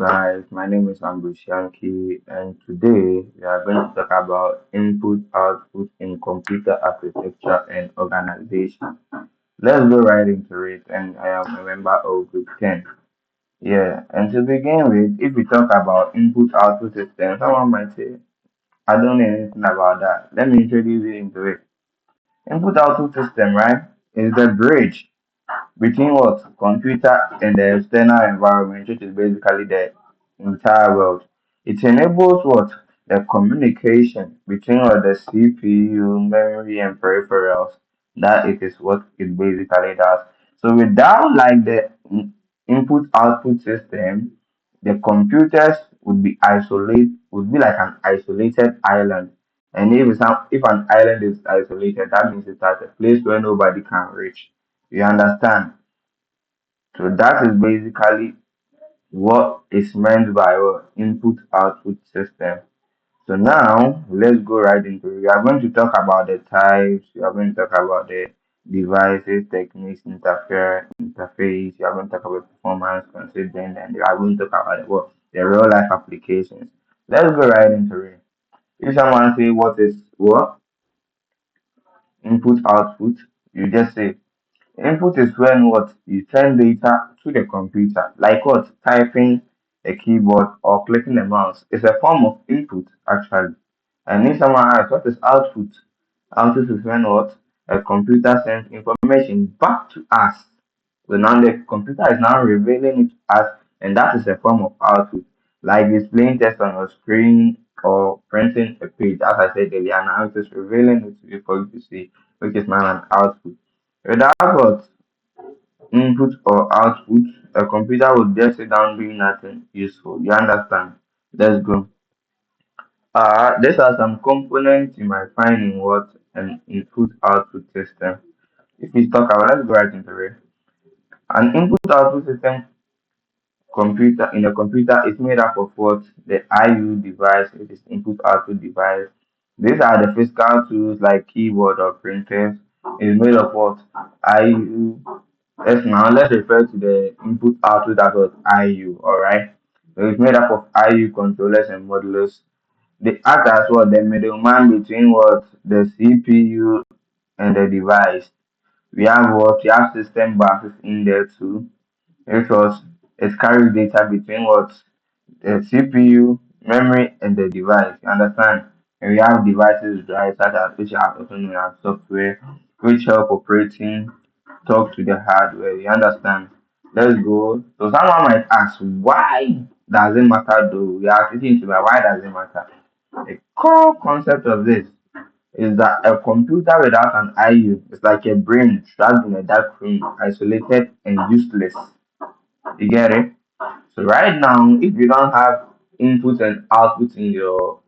Guys, my name is Ambushanki, and today we are going to talk about input output in computer architecture and organization. Let's go right into it, and I am a member of Group 10. Yeah, and to begin with, if we talk about input output system, someone might say, I don't know anything about that. Let me introduce you into it. Input output system, right, is the bridge between what computer and the external environment, which is basically the entire world. It enables what the communication between what the CPU, memory, and peripherals. That it is what it basically does. So without like the input output system, the computers would be like an isolated island. And if an island is isolated, that means it's at a place where nobody can reach. You understand? So that is basically what is meant by what input output system. So now let's go right into it. We are going to talk about the types, we are going to talk about the devices, techniques, interface, we are going to talk about performance, consistency, and we are going to talk about the real life applications. Let's go right into it. If someone say what is what input output, you just say input is when what you send data to the computer, like what typing a keyboard or clicking a mouse. It's a form of input actually. And if someone asks what is output, output is when what a computer sends information back to us. So now the computer is now revealing it to us, and that is a form of output, like displaying text on your screen or printing a page. As I said earlier, now it is revealing it to you for you to see, which is now an output. Without what input or output, a computer would just sit down doing nothing useful. You understand? Let's go. These are some components you might find in what an input output system. If we talk about, let's go right into it. An input output system computer in a computer is made up of what the IU device, which is input output device. These are the physical tools like keyboard or printers. It's made of what IU. Let's refer to the input output as what IU. All right. So it's made up of IU controllers and modulars. They act as what the middleman between what the CPU and the device. We have system buses in there too. It carries data between what the CPU, memory, and the device. You understand? And we have devices, right, such as which are also known as software, which help operating talk to the hardware. You understand? Let's go. So someone might ask, why does it matter though? We are thinking about why does it matter? The core concept of this is that a computer without an IU is like a brain trapped in a dark room, isolated and useless. You get it? So right now, if you don't have input and output in your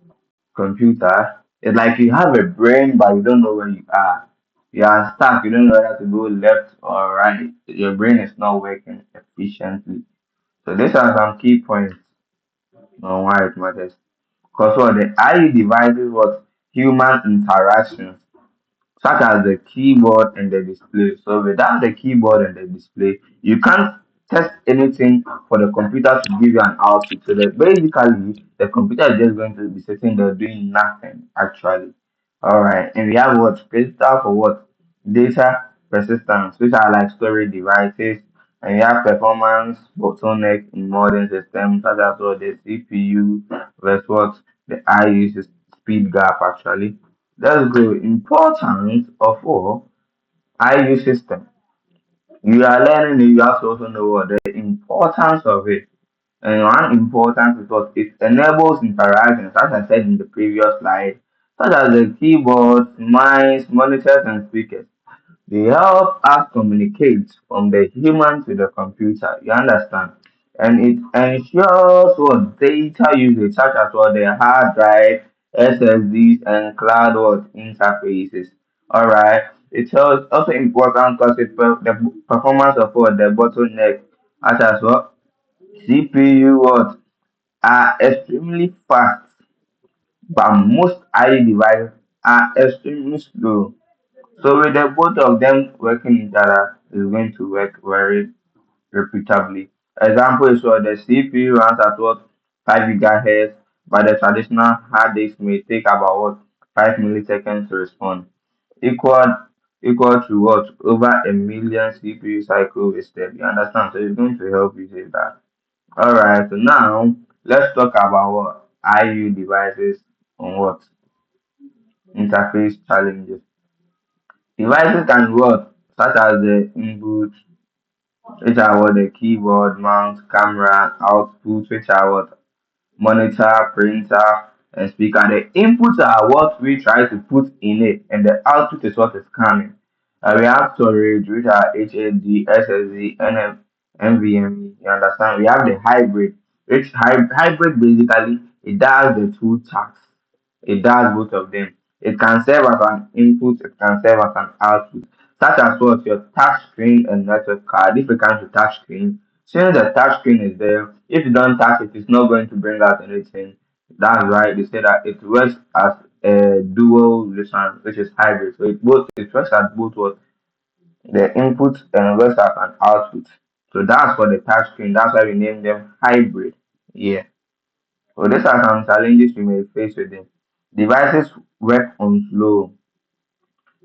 computer, it's like you have a brain but you don't know where you are. You are stuck, you don't know whether to go left or right. Your brain is not working efficiently. So these are some key points on why it matters. Because what the IE devices was human interactions such as the keyboard and the display. So without the keyboard and the display, you can't test anything for the computer to give you an output. So that basically the computer is just going to be sitting there doing nothing actually. Alright, and we have what crystal for what data persistence, which are like storage devices, and we have performance bottleneck in modern systems such as what the CPU versus what the I use speed gap actually. Let's go. Importance of what IU system. You are learning it, you have to also know what the importance of it. And one importance is what it enables interactions, as I said in the previous slide, such as the keyboards, mice, monitors, and speakers. They help us communicate from the human to the computer. You understand? And it ensures what data usage, such as what the hard drive, SSDs, and cloud what interfaces. All right. It's also important because the performance of what the bottleneck, such as what CPU what are extremely fast, but most IE devices are extremely slow. So with the both of them working together is going to work very reputably. Example is what the CPU runs at what 5 gigahertz, but the traditional hard disk may take about what 5 milliseconds to respond. Equal equal to what over a million CPU cycle wasted. You understand? So it's going to help you say that. Alright, so now let's talk about what IU devices on what interface challenges. Devices can work such as the input, which are what the keyboard, mouse, camera, output, which are what monitor, printer, and speaker. The inputs are what we try to put in it, and the output is what is coming. We have storage, which are HDD, SSD, NVMe. You understand? We have the hybrid, which hybrid basically it does the two tasks. It does both of them. It can serve as an input, it can serve as an output, such as what your touch screen and network card. If you come to touch screen, since the touch screen is there, if you don't touch it, it's not going to bring out anything. That's right. They say that it works as a dual listen, which is hybrid. So it works as both what the input and works as an output. So that's for the touch screen. That's why we name them hybrid. Yeah. So these are some challenges you may face with them. Devices work on slow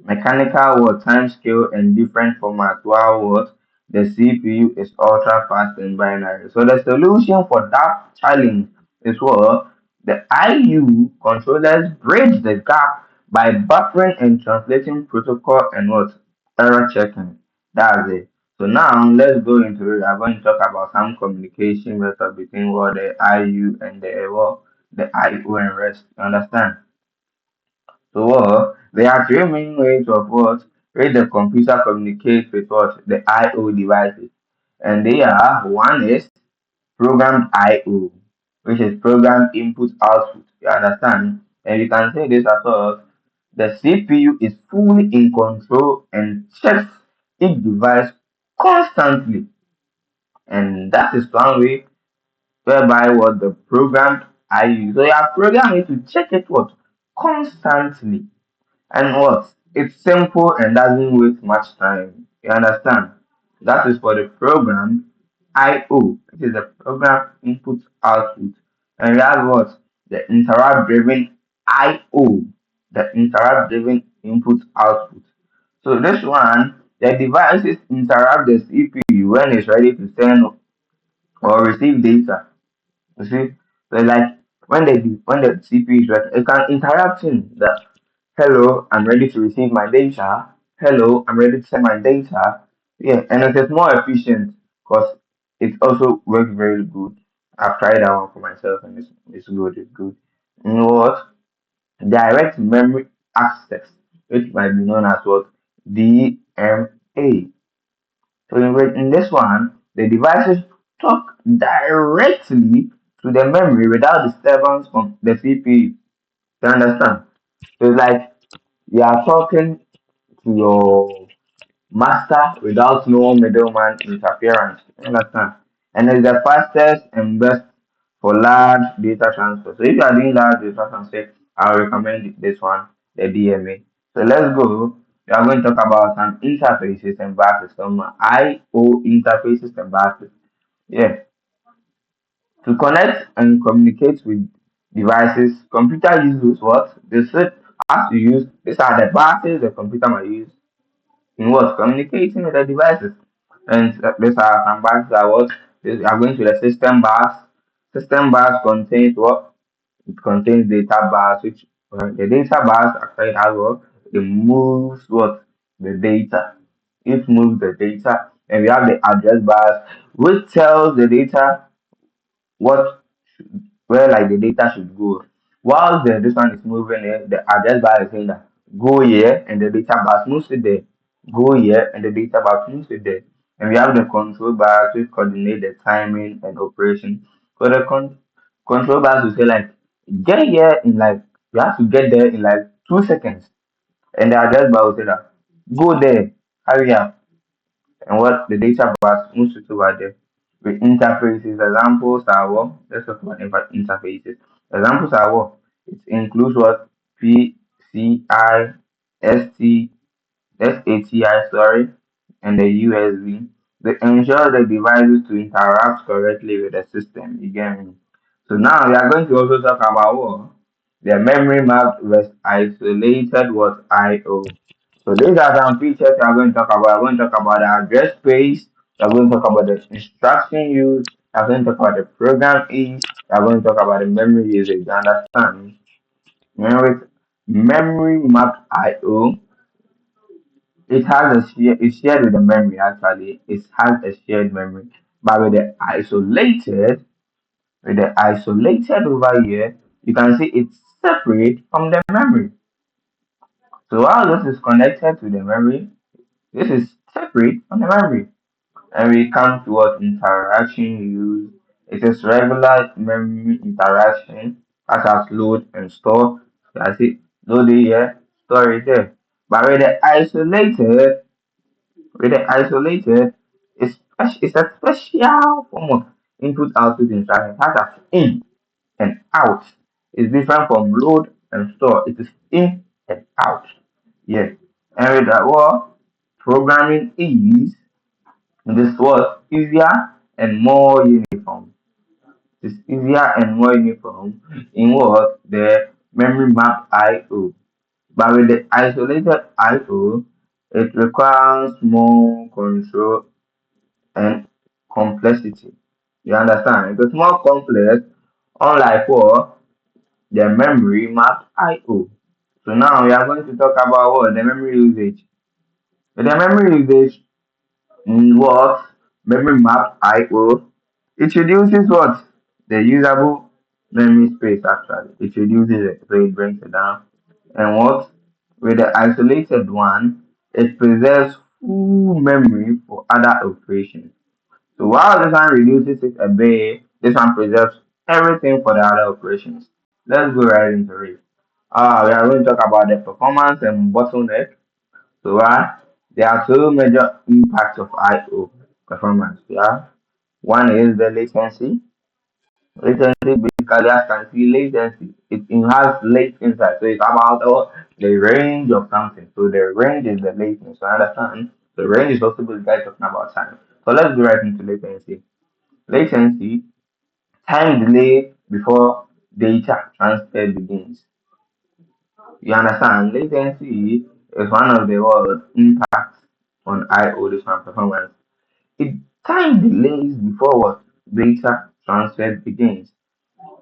mechanical what time scale and different formats while what the CPU is ultra fast and binary. So the solution for that challenge is what the IU controllers bridge the gap by buffering and translating protocol and what error checking. That's it. So now let's go into it. I'm going to talk about some communication method between what the IU and the IO and rest. You understand? So there are three main ways of what which the computer communicates with what the I/O devices, and they are one is programmed I/O, which is programmed input output. You understand? And you can say this as well. The CPU is fully in control and checks each device constantly, and that is one way whereby what the programmed I/O. So you are programming to check it what constantly. And what? It's simple and doesn't waste much time. You understand? That is for the program I/O. It is a program input output. And we have what? The interrupt driven I/O. The interrupt driven input output. So this one, the devices interrupt the CPU when it's ready to send or receive data. You see, so like when the CPU is ready, it can interrupt him that hello, I'm ready to receive my data. Hello, I'm ready to send my data. Yeah, and it is more efficient because it also works very good. I've tried that one for myself and it's good, it's good. You know what? Direct memory access, which might be known as what? DMA. So in this one, the devices talk directly to the memory without disturbance from the CPU. You understand? So it's like you are talking to your master without no middleman interference. You understand? And it's the fastest and best for large data transfer. So if you are doing large data transfer, I will recommend this one, the DMA. So let's go. We are going to talk about some interfaces and buses, some I/O interfaces and buses. Yeah, to connect and communicate with devices, computer uses what? They said as to use, these are the buses the computer might use in what? Communicating with the devices. And these are some buses that what? These are going to the system bus. System bus contains what? It contains data bus, which the data bus actually has what? It moves what? The data. It moves the data. And we have the address bus, which tells the data what where like the data should go. While this one is moving it, the address bar is saying that go here and the data bus moves it there. Go here and the data bus moves it there. And we have the control bars which coordinate the timing and operation. So the control bars will say like get here in like you have to get there in like 2 seconds. And the address bar will say that go there, hurry up and what the data bus moves it over there. With interfaces, examples are what? Let's talk about interfaces. Examples are what? It includes what? PCI, SATI, sorry, and the USB. They ensure the devices to interact correctly with the system. You get me? So now we are going to also talk about what? The memory mapped with isolated what I/O. So these are some features we are going to talk about. We're going to talk about the address space. We're going to talk about the instruction use. We're going to talk about the program ease. We're going to talk about the memory usage. You understand? Memory mapped I/O, it has it's shared with the memory actually. It has a shared memory. But with the isolated over here, you can see it's separate from the memory. So while this is connected to the memory, this is separate from the memory. And we come to what interaction use. It is regular memory interaction such as load and store. That's it. Load it here, store it there. But with the isolated, it's a special form of input output instruction such as in and out. It's different from load and store. It is in and out. Yeah. And with that word, programming is this was easier and more uniform. It's easier and more uniform in what the memory map I/O. But with the isolated I/O, it requires more control and complexity. You understand? It is more complex, unlike what the memory map I/O. So now we are going to talk about what the memory usage. With the memory usage, what memory map I/O, it reduces what the usable memory space actually. It reduces it, so it brings it down. And what with the isolated one, it preserves full memory for other operations. So while this one reduces it a bit, this one preserves everything for the other operations. Let's go right into it. We are going to talk about the performance and bottleneck. So there are two major impacts of I/O performance. Yeah, one is the latency. Latency basically, as can see, latency it has latency. So it's about the range of something. So the range is the latency. So I understand. The range is also the guy talking about time. So let's go right into latency. Latency, time delay before data transfer begins. You understand? Latency is one of the world impacts on I/O this one performance. It time delays before what data transfer begins.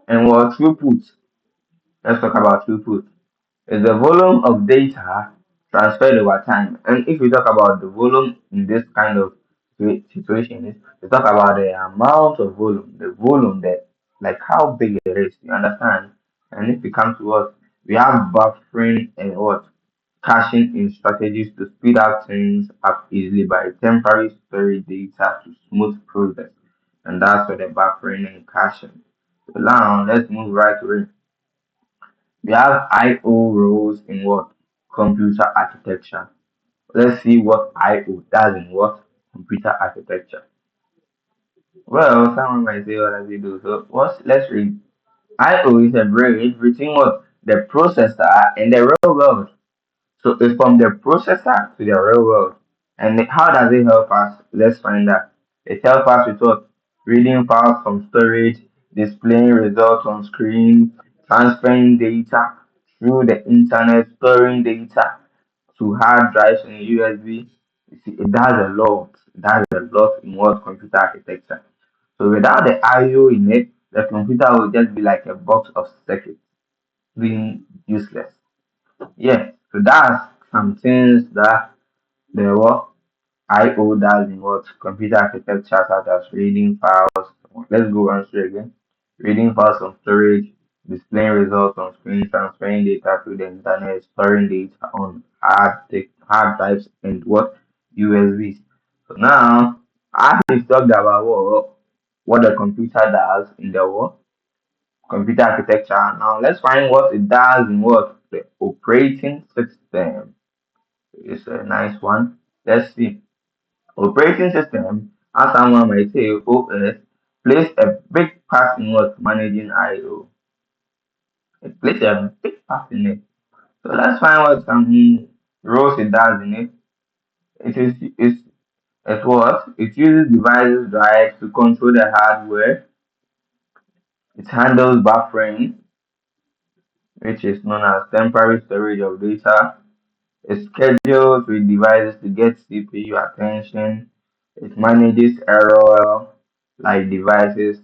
And what throughput? Let's talk about throughput. Is the volume of data transferred over time. And if we talk about the volume in this kind of situation, we talk about the amount of volume, the volume that, like how big it is, you understand? And if we come to us, we have buffering and what? Caching in strategies to speed up things up easily by temporary storage data to smooth process. And that's for the buffering and caching. So now let's move right to it. We have I/O roles in what? Computer architecture. Let's see what I/O does in what? Computer architecture. Well, someone might say, what does it do? So let's read. I/O is a bridge between what? The processor and the real world. So it's from the processor to the real world. And how does it help us? Let's find out. It helps us with what? Reading files from storage, displaying results on screen, transferring data through the internet, storing data to hard drives and USB. You see, it does a lot. It does a lot in what computer architecture. So without the I/O in it, the computer will just be like a box of circuits, being useless. Yeah, so that's some things that the what I/O does in what computer architecture such as reading files. Let's go on through again. Reading files from storage, displaying results on screen, transferring data to the internet, storing data on hard drives and what USBs. So now I have talked about what the computer does in the what computer architecture. Now let's find what it does in what the operating system. It's a nice one. Let's see. Operating system, as someone might say, OS, plays a big part in what managing I/O. It plays a big part in it. So let's find what some roles it does in it. It is It what? It uses devices drives to control the hardware. It handles buffering, which is known as temporary storage of data. It schedules with devices to get CPU attention. It manages error like devices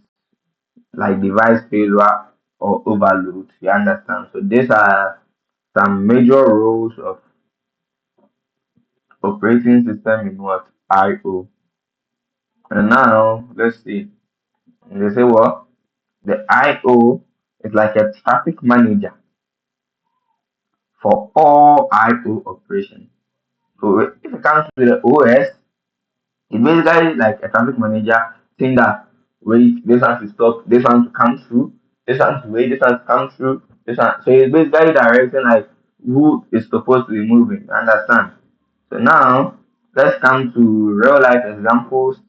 like device failure or overload. You understand? So these are some major roles of operating system in what I/O. And now let's see. They say what the I/O is like a traffic manager for all I/O operations. So if it comes to the OS, it's basically like a traffic manager saying that wait, this one to stop, this one to come through, this one to wait, this one to come through, this one. So it's basically directing like who is supposed to be moving. You understand? So now let's come to real life examples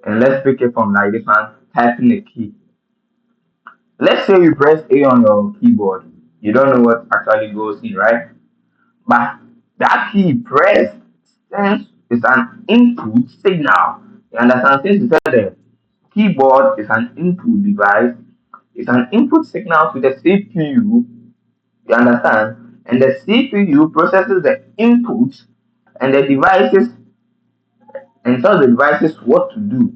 and let's pick it from like this one, typing a key. Let's say you press A on your keyboard. You don't know what actually goes in, right? But that key press sense is an input signal. You understand? Since you said the keyboard is an input device, it's an input signal to the CPU. You understand? And the CPU processes the input and the devices and tells the devices what to do.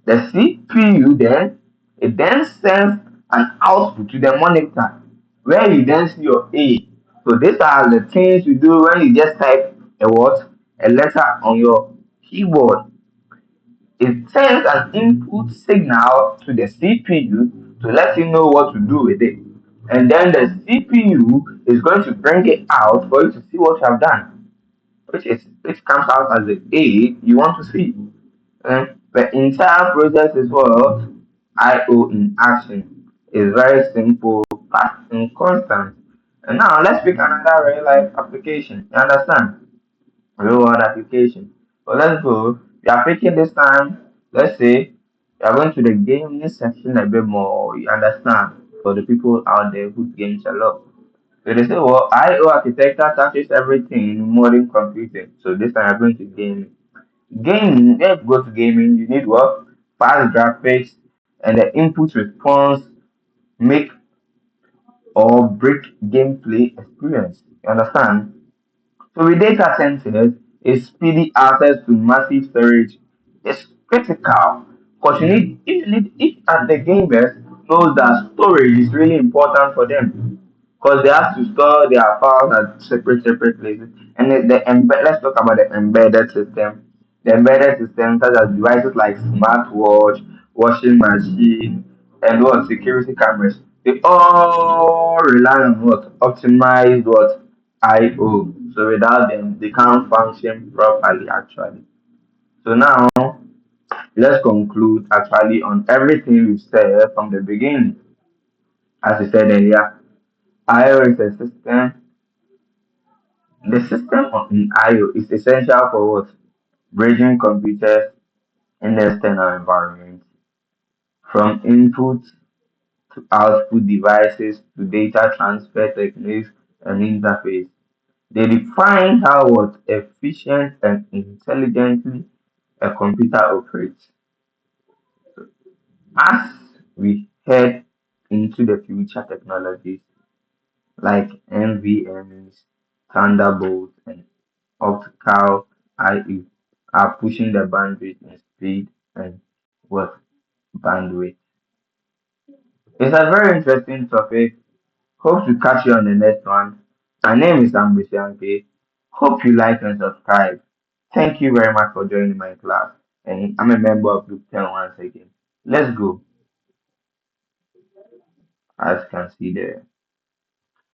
The CPU then it then sends an output to the monitor where you then see your A. So these are the things you do when you just type a what? A letter on your keyboard. It sends an input signal to the CPU to let you know what to do with it. And then the CPU is going to bring it out for you to see what you have done, which comes out as the A you want to see. The entire process is what I/O in action. It's very simple, fast, and constant. And now let's pick another real life application. You understand? Real world application. So let's go. We are picking this time. Let's say we are going to the gaming section a bit more. You understand? For the people out there who games a lot. So they say, well, I/O architecture touches everything in modern computing. So this time I'm going to gaming. Gaming, let's go to gaming. You need what? Fast graphics and the input response make or break gameplay experience. You understand? So with data centers, a speedy access to massive storage is critical because if the gamers knows that storage is really important for them because they have to store their files at separate places. And let's talk about the embedded system. The embedded system such as devices like smartwatch, washing machine, and what security cameras. They all rely on what optimized what I/O. So without them, they can't function properly actually. So now let's conclude actually on everything we said from the beginning. As we said earlier, I/O is a system. The system in I/O is essential for what? Bridging computers in the external environment, from input to output devices to data transfer techniques and interface. They define how what efficient and intelligently a computer operates. As we head into the future technologies like NVMEs, Thunderbolt, and optical IE are pushing the boundaries in speed and what bandwidth. It's a very interesting topic. Hope to catch you on the next one. My name is Ambushanke. Hope you like and subscribe. Thank you very much for joining my class. And I'm a member of Group 10 once again. Let's go, as you can see there.